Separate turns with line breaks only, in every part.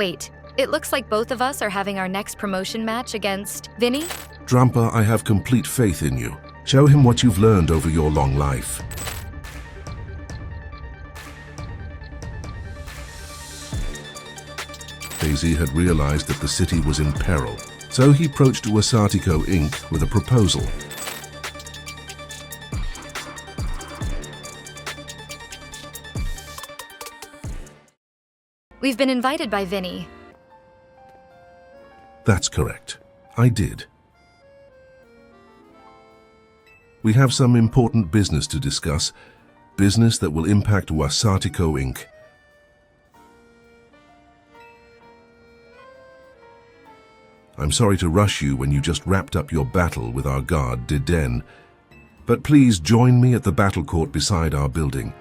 Wait, it looks like both of us are having our next promotion match against Vennie?
Drampa, I have complete faith in you. Show him what you've learned over your long life. Daisy had realized that the city was in peril, so he approached Wasatiko Inc. with a proposal.
We've been invited by Vennie.
That's correct. I did. We have some important business to discuss, business that will impact Wasatiko Inc. I'm sorry to rush you when you just wrapped up your battle with our guard, Diden, but please join me at the battle court beside our building.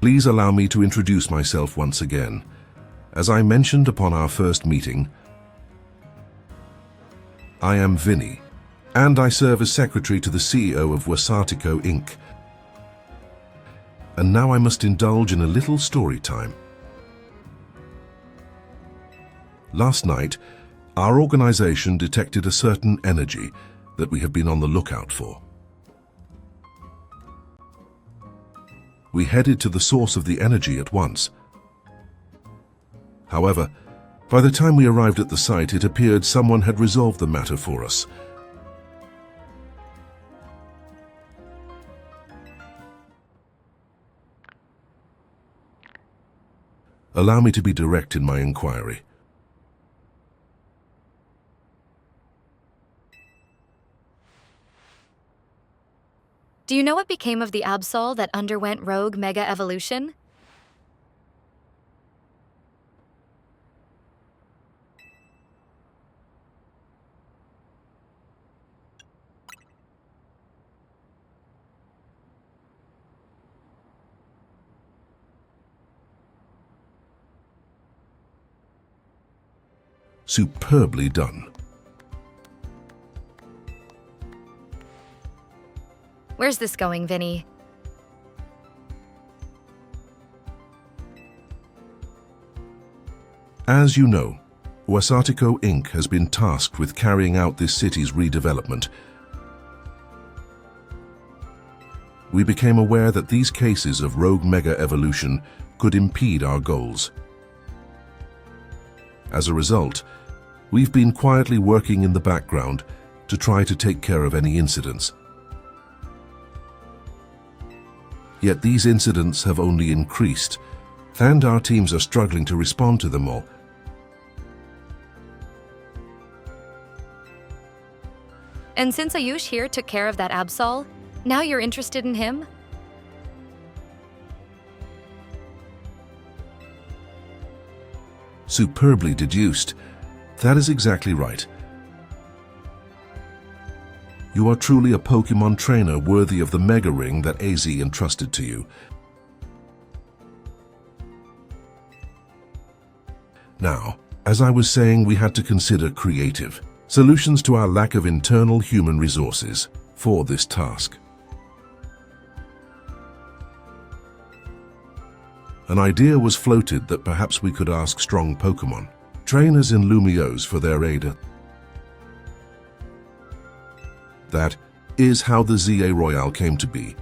Please allow me to introduce myself once again. As I mentioned upon our first meeting, I am Vennie, and I serve as secretary to the CEO of Wasatiko Inc. And now I must indulge in a little story time. Last night, our organization detected a certain energy that we have been on the lookout for. We headed to the source of the energy at once. However, by the time we arrived at the site, it appeared someone had resolved the matter for us. Allow me to be direct in my inquiry.
Do you know what became of the Absol that underwent rogue Mega-Evolution?
Superbly done.
Where's this going, Vennie?
As you know, Wasatiko Inc. has been tasked with carrying out this city's redevelopment. We became aware that these cases of rogue mega-evolution could impede our goals. As a result, we've been quietly working in the background to try to take care of any incidents. Yet these incidents have only increased, and our teams are struggling to respond to them all.
And since Ayush here took care of that Absol, now you're interested in him?
Superbly deduced. That is exactly right. You are truly a Pokémon trainer worthy of the Mega Ring that AZ entrusted to you. Now, as I was saying, we had to consider creative solutions to our lack of internal human resources for this task. An idea was floated that perhaps we could ask strong Pokémon trainers in Lumiose for their aid. That is how the Z-A Royale came to be.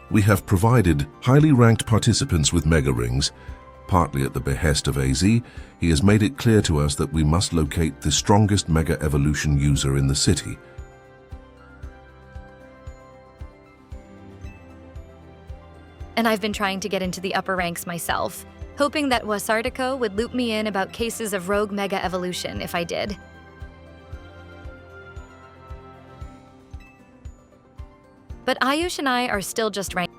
We have provided highly ranked participants with Mega Rings. Partly at the behest of AZ, he has made it clear to us that we must locate the strongest Mega Evolution user in the city.
And I've been trying to get into the upper ranks myself, hoping that Wasatiko would loop me in about cases of rogue Mega-Evolution if I did. But Ayush and I are still just ranked.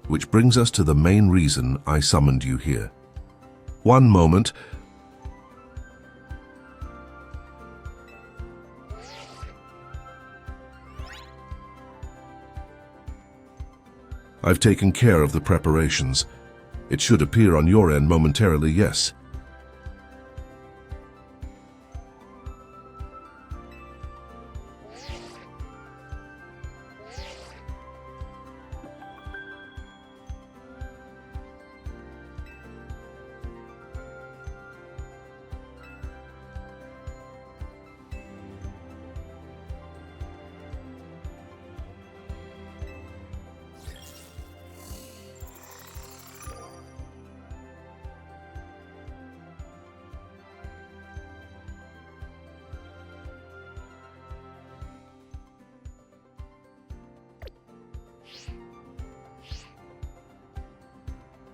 Which brings us to the main reason I summoned you here. One moment. I've taken care of the preparations. It should appear on your end momentarily, yes.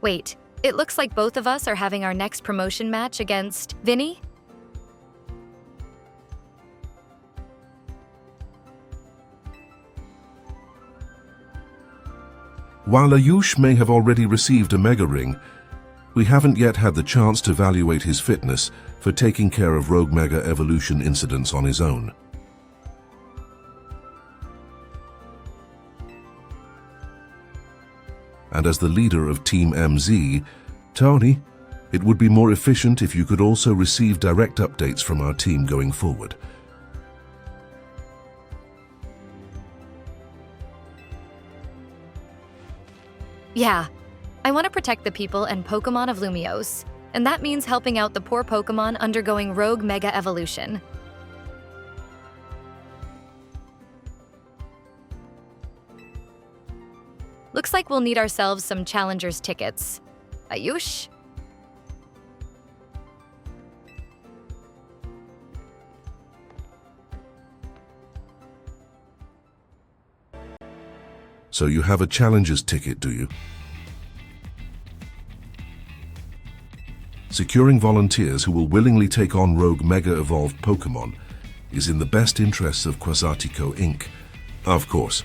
Wait, it looks like both of us are having our next promotion match against Vennie?
While Ayush may have already received a Mega Ring, we haven't yet had the chance to evaluate his fitness for taking care of Rogue Mega Evolution incidents on his own. And as the leader of Team MZ, Tony, it would be more efficient if you could also receive direct updates from our team going forward.
Yeah, I want to protect the people and Pokémon of Lumiose, and that means helping out the poor Pokémon undergoing Rogue Mega Evolution. Looks like we'll need ourselves some Challengers tickets. Ayush?
So you have a Challengers ticket, do you? Securing volunteers who will willingly take on Rogue Mega-Evolved Pokémon is in the best interests of Quasartico Inc., of course.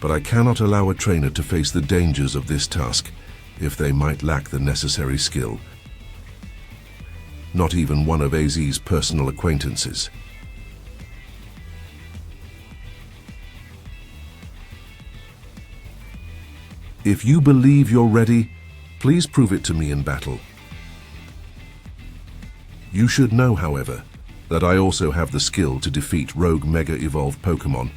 But I cannot allow a trainer to face the dangers of this task if they might lack the necessary skill. Not even one of AZ's personal acquaintances. If you believe you're ready, please prove it to me in battle. You should know, however, that I also have the skill to defeat Rogue Mega-Evolved Pokémon.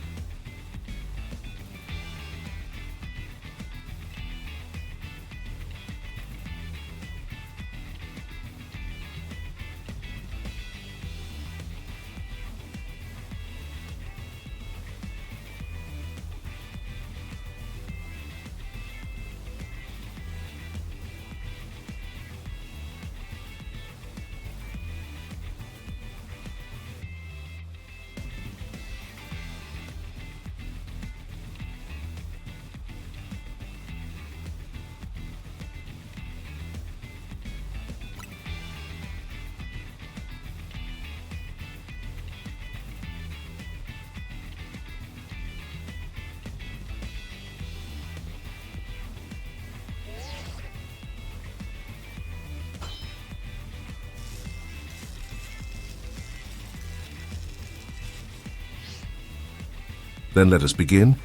Then let us begin.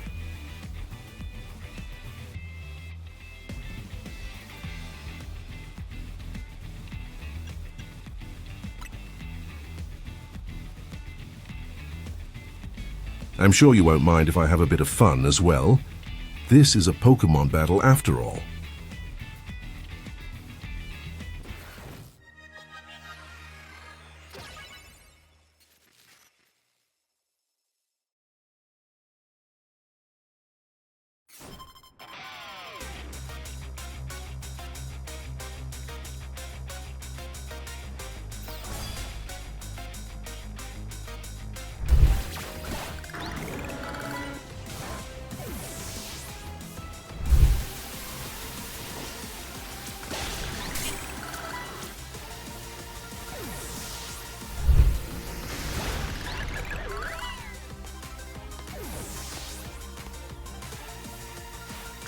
I'm sure you won't mind if I have a bit of fun as well. This is a Pokémon battle after all.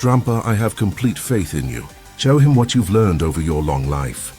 Drampa, I have complete faith in you. Show him what you've learned over your long life.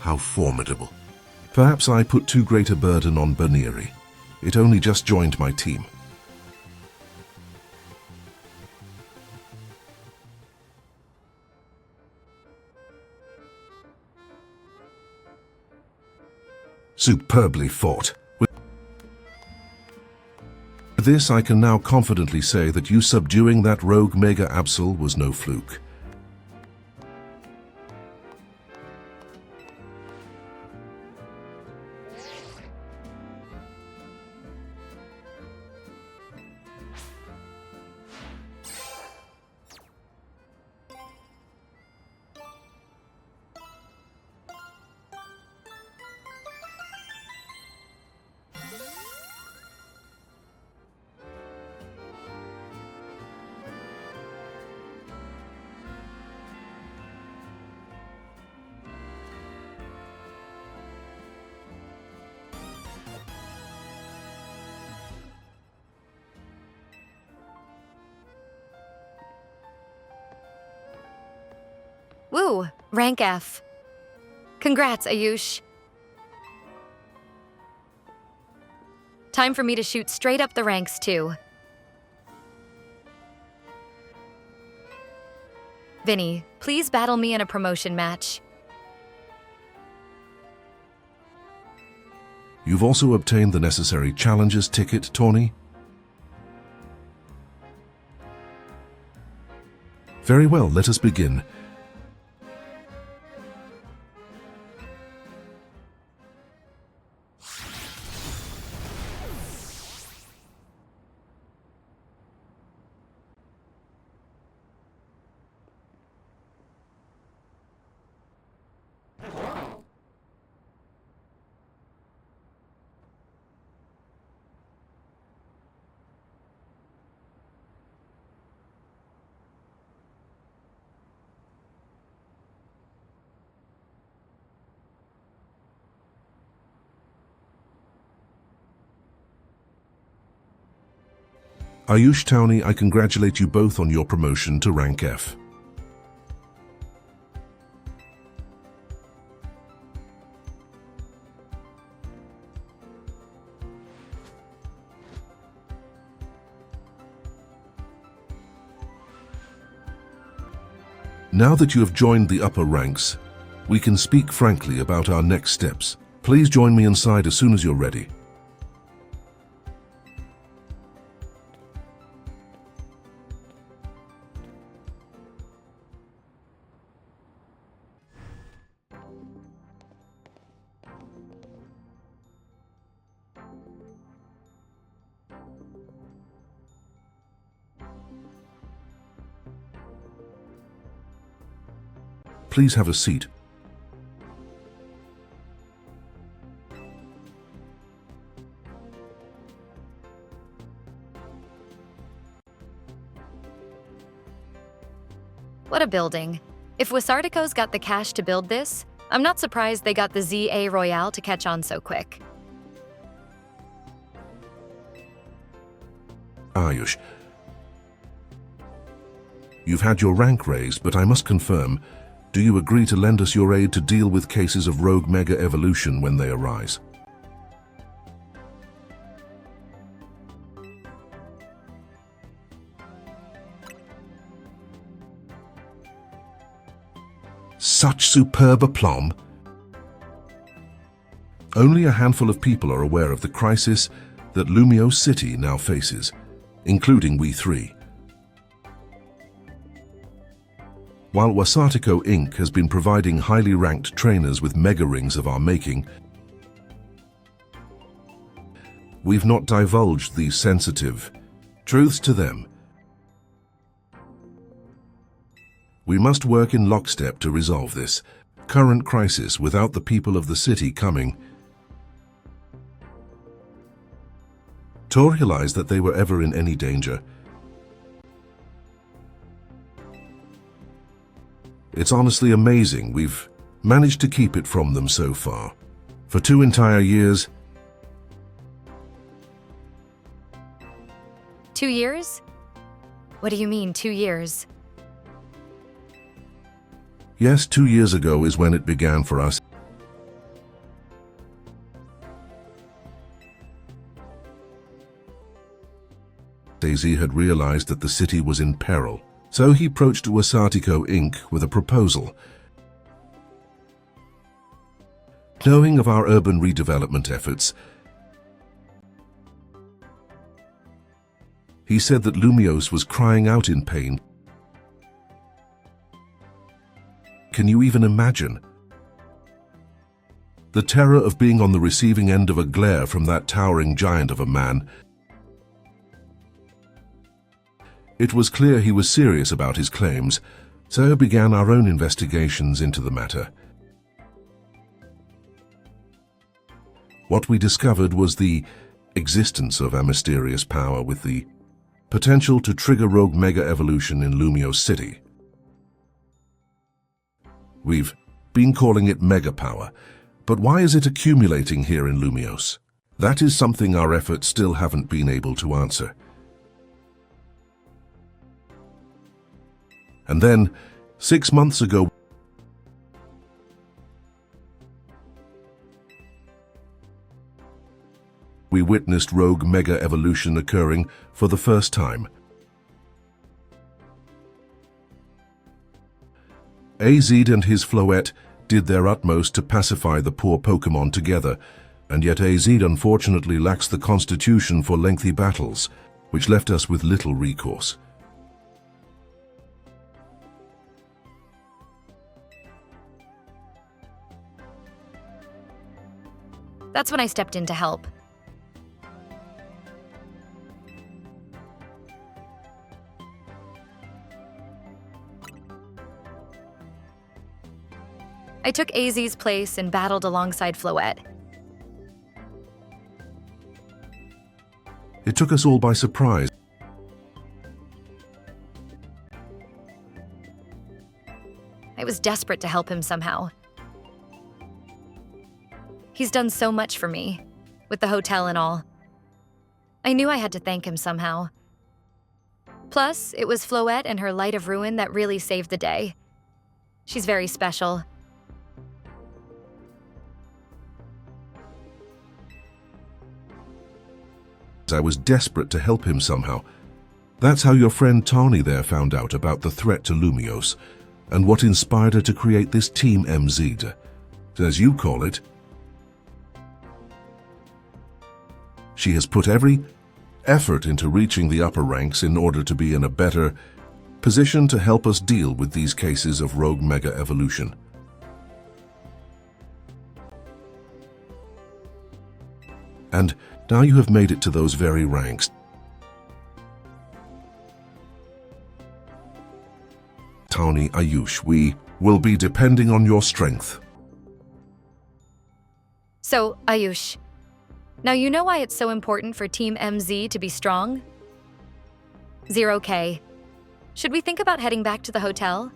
How formidable. Perhaps I put too great a burden on Vennie. It only just joined my team. Superbly fought. With this, I can now confidently say that you subduing that rogue Mega-Absol was no fluke.
Woo! Rank F. Congrats, Ayush. Time for me to shoot straight up the ranks, too. Vennie, please battle me in a promotion match.
You've also obtained the necessary challenges ticket, Tawny? Very well, let us begin. Ayush, Tawny, I congratulate you both on your promotion to rank F. Now that you have joined the upper ranks, we can speak frankly about our next steps. Please join me inside as soon as you're ready. Please have a seat.
What a building. If Wasartico's got the cash to build this, I'm not surprised they got the Z-A Royale to catch on so quick.
Ayush, you've had your rank raised, but I must confirm, do you agree to lend us your aid to deal with cases of rogue Mega-Evolution when they arise? Such superb aplomb! Only a handful of people are aware of the crisis that Lumiose City now faces, including we three. While Wasartico Inc. has been providing highly ranked trainers with mega rings of our making, we've not divulged these sensitive truths to them. We must work in lockstep to resolve this current crisis without the people of the city coming to realize that they were ever in any danger. It's honestly amazing we've managed to keep it from them so far. For 2 entire years.
2 years? What do you mean, 2 years?
Yes, 2 years ago is when it began for us. Daisy had realized that the city was in peril, so he approached Wasatiko Inc. with a proposal. Knowing of our urban redevelopment efforts, he said that Lumiose was crying out in pain. Can you even imagine? The terror of being on the receiving end of a glare from that towering giant of a man. It was clear he was serious about his claims, so began our own investigations into the matter. What we discovered was the existence of a mysterious power with the potential to trigger rogue mega-evolution in Lumiose City. We've been calling it mega power, but why is it accumulating here in Lumiose? That is something our efforts still haven't been able to answer. And then, 6 months ago, we witnessed rogue mega-evolution occurring for the first time. AZ and his Floette did their utmost to pacify the poor Pokémon together, and yet AZ unfortunately lacks the constitution for lengthy battles, which left us with little recourse.
That's when I stepped in to help. I took AZ's place and battled alongside Floette.
It took us all by surprise.
I was desperate to help him somehow. He's done so much for me, with the hotel and all. I knew I had to thank him somehow. Plus, it was Floette and her Light of Ruin that really saved the day. She's very special.
I was desperate to help him somehow. That's how your friend Tawny there found out about the threat to Lumiose, and what inspired her to create this Team MZ, as you call it. She has put every effort into reaching the upper ranks in order to be in a better position to help us deal with these cases of rogue mega-evolution. And now you have made it to those very ranks. Tawny, Ayush, we will be depending on your strength.
So, Ayush, now you know why it's so important for Team MZ to be strong? 0K. Should we think about heading back to the hotel?